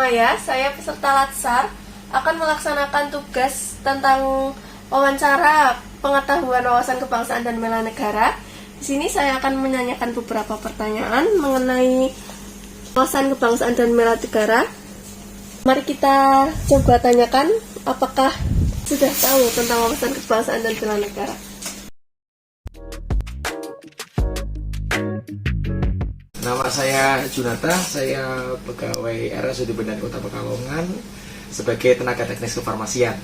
Maya, saya peserta Latsar akan melaksanakan tugas tentang wawancara pengetahuan wawasan kebangsaan dan bela negara. Di sini saya akan menanyakan beberapa pertanyaan mengenai wawasan kebangsaan dan bela negara. Mari kita coba tanyakan apakah sudah tahu tentang wawasan kebangsaan dan bela negara. Nama saya Junata, saya pegawai RSUD Bendan Kota Pekalongan sebagai tenaga teknis kefarmasian.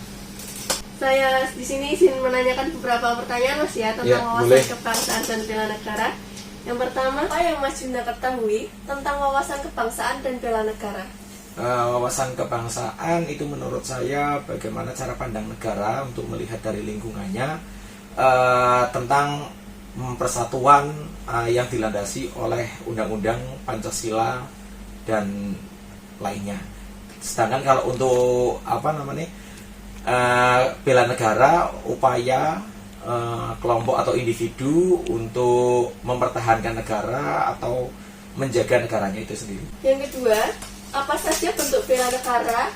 Saya di sini izin menanyakan beberapa pertanyaan Mas ya tentang wawasan boleh. kebangsaan dan bela negara. Yang pertama, apa yang Mas Juna ketahui tentang wawasan kebangsaan dan bela negara? Wawasan kebangsaan itu menurut saya bagaimana cara pandang negara untuk melihat dari lingkungannya tentang persatuan yang dilandasi oleh Undang-Undang Pancasila dan lainnya. Sedangkan kalau untuk bela negara, upaya kelompok atau individu untuk mempertahankan negara atau menjaga negaranya itu sendiri. Yang kedua, apa saja bentuk bela negara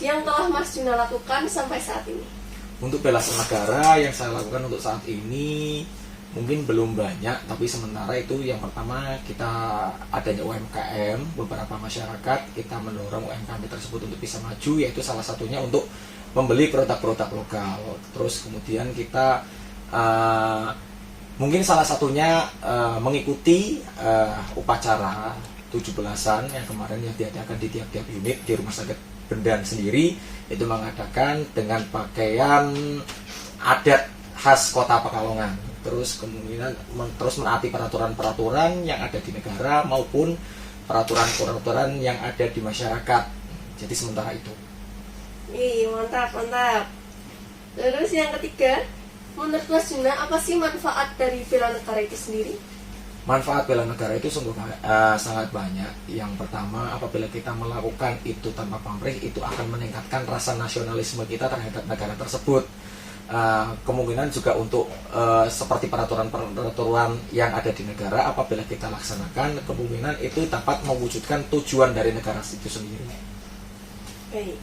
yang telah Mas Juna lakukan sampai saat ini? Untuk bela negara yang saya lakukan untuk saat ini mungkin belum banyak, tapi sementara itu yang pertama kita adanya UMKM, beberapa masyarakat kita mendorong UMKM tersebut untuk bisa maju, yaitu salah satunya untuk membeli produk-produk lokal. Terus kemudian kita mungkin salah satunya mengikuti upacara 17-an yang kemarin yang diadakan di tiap-tiap unit di Rumah Sakit Bendan sendiri, itu mengadakan dengan pakaian adat khas Kota Pekalongan. Terus kemudian terus menaati peraturan-peraturan yang ada di negara maupun peraturan-peraturan yang ada di masyarakat. Jadi sementara itu. Mantap. Terus yang ketiga, menurut Mas Juna, apa sih manfaat dari bela negara itu sendiri? Manfaat bela negara itu sungguh sangat banyak. Yang pertama, apabila kita melakukan itu tanpa pamrih, itu akan meningkatkan rasa nasionalisme kita terhadap negara tersebut. Kemungkinan juga untuk seperti peraturan-peraturan yang ada di negara, apabila kita laksanakan, kemungkinan itu dapat mewujudkan tujuan dari negara itu sendiri. Baik.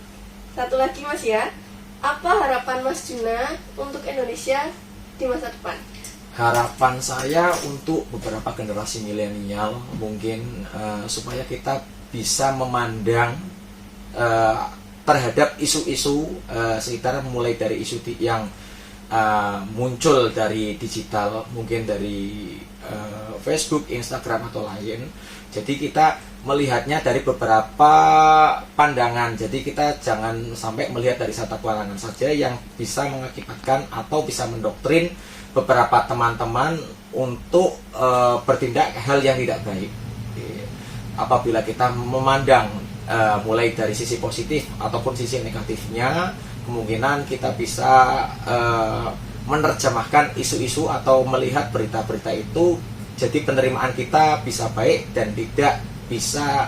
Satu lagi Mas ya, apa harapan Mas Juna untuk Indonesia di masa depan? Harapan saya untuk beberapa generasi milenial mungkin supaya kita bisa memandang terhadap isu-isu sekitar, mulai dari isu yang muncul dari digital, mungkin dari Facebook, Instagram atau lain. Jadi kita melihatnya dari beberapa pandangan. Jadi kita jangan sampai melihat dari satu pandangan saja yang bisa mengakibatkan atau bisa mendoktrin beberapa teman-teman untuk bertindak hal yang tidak baik. Apabila kita memandang mulai dari sisi positif ataupun sisi negatifnya, kemungkinan kita bisa menerjemahkan isu-isu atau melihat berita-berita itu, jadi penerimaan kita bisa baik dan tidak bisa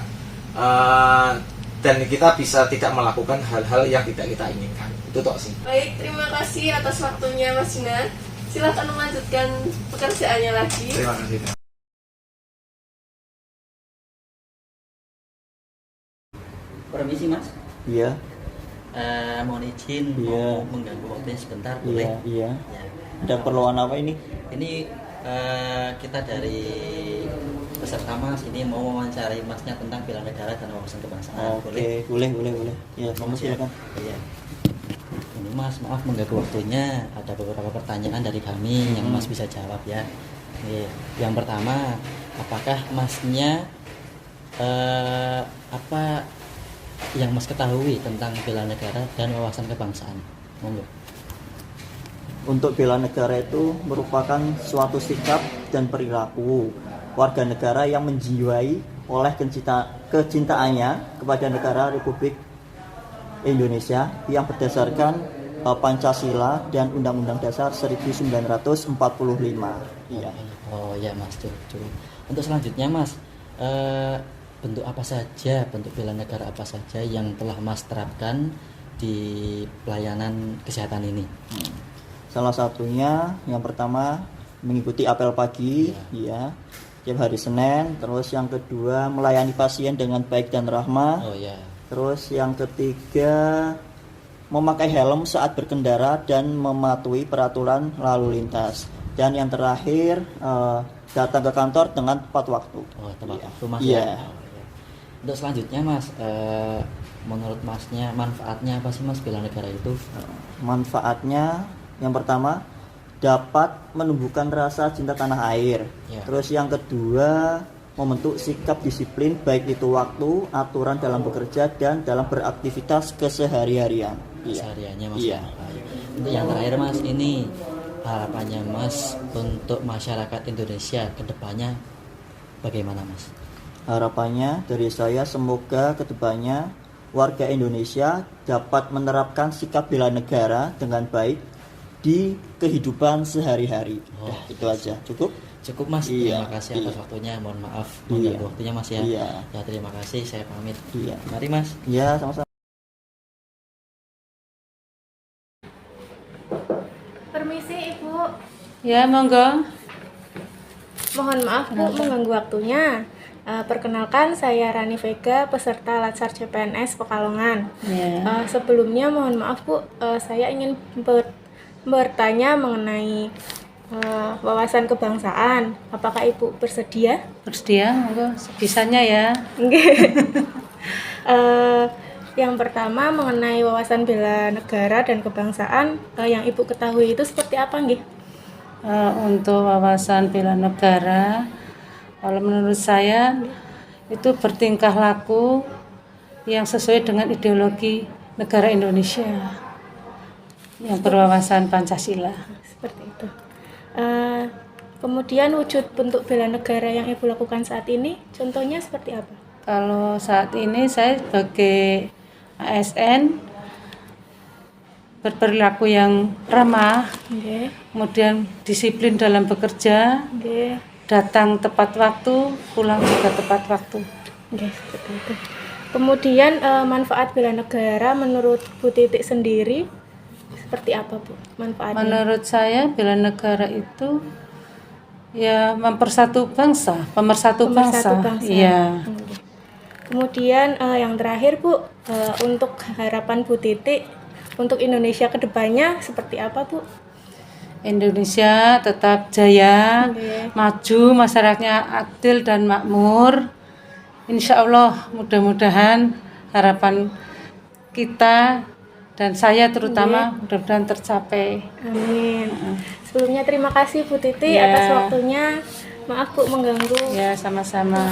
dan kita bisa tidak melakukan hal-hal yang tidak kita inginkan. Itu toh sih. Baik, terima kasih atas waktunya Mas Juna. Silakan melanjutkan pekerjaannya lagi. Terima kasih. Permisi Mas. Iya. Mohon izin Iya. mau mengganggu waktunya sebentar, boleh? Iya. Ya. Ada keperluan apa ini? Ini kita dari peserta Mas ini mau mewawancarai Masnya tentang bela negara dan wawasan kebangsaan. Oke, boleh. Ya, Mas, silakan. Iya. Ini Mas, maaf mengganggu waktunya. Ada beberapa pertanyaan dari kami yang Mas bisa jawab ya. Yang pertama, apakah Masnya apa yang Mas ketahui tentang bela negara dan wawasan kebangsaan? Monggo. Untuk bela negara itu merupakan suatu sikap dan perilaku warga negara yang menjiwai oleh kecintaannya kepada negara Republik Indonesia yang berdasarkan Pancasila dan Undang-Undang Dasar 1945. Iya. Oh ya Mas, cukup. Untuk selanjutnya Mas, bentuk apa saja, bentuk bela negara apa saja yang telah Mas terapkan di pelayanan kesehatan ini? Salah satunya yang pertama mengikuti apel pagi, ya. tiap hari Senin. Terus yang kedua, melayani pasien dengan baik dan ramah. Oh ya. Terus yang ketiga, memakai helm saat berkendara dan mematuhi peraturan lalu lintas. Dan yang terakhir, datang ke kantor dengan tepat waktu. Oh, tepat waktu Mas Iya. ya. Untuk selanjutnya Mas, menurut Masnya manfaatnya apa sih Mas bela negara itu? Manfaatnya yang pertama, dapat menumbuhkan rasa cinta tanah air. Ya. Terus yang kedua, membentuk sikap disiplin baik itu waktu, aturan dalam bekerja dan dalam beraktivitas kesehari-harian. Sehariannya Mas Iya. ya. Baik. Untuk yang terakhir Mas, ini harapannya Mas untuk masyarakat Indonesia ke depannya bagaimana Mas? Harapannya dari saya, semoga kedepannya warga Indonesia dapat menerapkan sikap bela negara dengan baik di kehidupan sehari-hari. Oh, Itu aja, cukup? Cukup Mas, Iya, terima kasih atas iya. waktunya. Mohon maaf Iya. mengganggu waktunya Mas ya. Iya. Ya terima kasih, saya pamit. Iya. Mari Mas. Ya, sama-sama. Permisi Ibu. Ya, monggo. Mohon maaf Bu mengganggu waktunya. Perkenalkan saya Rani Vega, peserta Latsar CPNS Pekalongan. Ya. Sebelumnya mohon maaf Bu, saya ingin bertanya mengenai wawasan kebangsaan. Apakah Ibu bersedia? Bersedia, monggo. Sebisanya ya. Yang pertama mengenai wawasan bela negara dan kebangsaan, yang Ibu ketahui itu seperti apa nggih? Untuk wawasan bela negara, kalau menurut saya itu bertingkah laku yang sesuai dengan ideologi negara Indonesia yang berwawasan Pancasila. Seperti itu. Kemudian wujud bentuk bela negara yang Ibu lakukan saat ini, contohnya seperti apa? Kalau saat ini saya sebagai ASN berperilaku yang ramah, Nggih, kemudian disiplin dalam bekerja, nggih, datang tepat waktu, pulang juga tepat waktu. nggih, seperti itu. Kemudian manfaat bela negara menurut Bu Titik sendiri seperti apa Bu manfaatnya? Menurut saya bela negara itu ya mempersatu bangsa, pemersatu bangsa. Iya. Nggih. Kemudian yang terakhir Bu, untuk harapan Bu Titik untuk Indonesia kedepannya seperti apa Bu? Indonesia tetap jaya, Nggih. maju, masyarakatnya adil dan makmur. Insya Allah mudah-mudahan harapan kita dan saya terutama mudah-mudahan tercapai. Amin. Sebelumnya terima kasih Bu Titi Ya. atas waktunya. Maaf Bu mengganggu. Ya, sama-sama.